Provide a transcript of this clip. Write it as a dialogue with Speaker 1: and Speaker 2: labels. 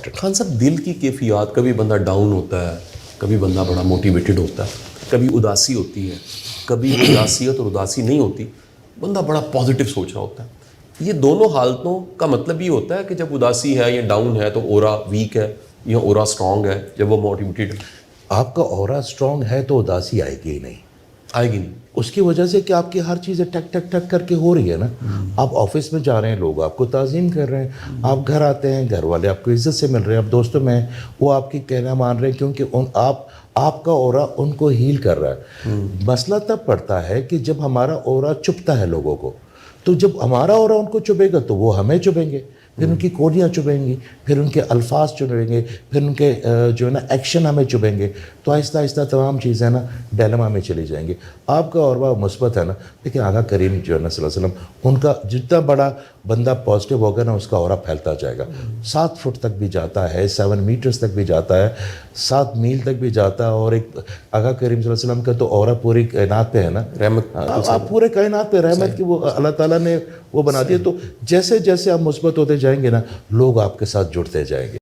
Speaker 1: important.
Speaker 2: Khan صاحب دل کی کیفیات، کبھی بندہ ڈاؤن ہوتا ہے، کبھی بندہ بڑا موٹیویٹڈ ہوتا ہے، کبھی اداسی ہوتی ہے، کبھی وہ اداسیت اور اداسی نہیں ہوتی، بندہ بڑا پازیٹیو سوچ رہا ہوتا ہے. یہ دونوں حالتوں کا مطلب یہ ہوتا ہے کہ جب اداسی ہے یا ڈاؤن ہے تو اورا ویک ہے یا اورا اسٹرانگ ہے جب وہ موٹیویٹڈ ہے.
Speaker 1: آپ کا اورا اسٹرانگ ہے تو اداسی آئے گی ہی نہیں.
Speaker 2: آئے گی نہیں.
Speaker 1: اس کی وجہ سے کہ آپ کی ہر چیزیں ٹک ٹک ٹک کر کے ہو رہی ہے نا. آپ آفس میں جا رہے ہیں، لوگ آپ کو تعظیم کر رہے ہیں. آپ گھر آتے ہیں، گھر والے آپ کو عزت سے مل رہے ہیں. آپ دوستوں میں وہ آپ کی کہنا مان رہے ہیں کیونکہ آپ کا اورا ان کو ہیل کر رہا ہے. مسئلہ تب پڑتا ہے کہ جب ہمارا اورا چپتا ہے لوگوں کو. تو جب ہمارا اورا ان کو چبھے گا تو وہ ہمیں چبھیں گے، پھر ان کی کوریاں چبھیں گی، پھر ان کے الفاظ چبھیں گے، پھر ان کے جو ہے نا ایکشن ہمیں چبھیں گے. تو آہستہ آہستہ تمام چیزیں نا ڈیلما میں چلی جائیں گی. آپ کا اورا مثبت ہے نا، لیکن آقا کریم جو ہے نا صلی اللہ علیہ وسلم، ان کا جتنا بڑا بندہ پازیٹیو ہوگا نا اس کا اورا پھیلتا جائے گا. 7 فٹ تک بھی جاتا ہے، 7 میٹرز تک بھی جاتا ہے، 7 میل تک بھی جاتا ہے. اور ایک آقا کریم صلی اللہ علیہ وسلم کا تو اورا پوری کائنات پہ ہے نا،
Speaker 2: رحمت.
Speaker 1: آپ پورے کائنات پہ رحمت کی وہ اللہ تعالیٰ نے وہ بنا دیا. تو جیسے جیسے آپ مثبت ہوتے جائیں گے نا، لوگ آپ کے ساتھ جڑتے جائیں گے.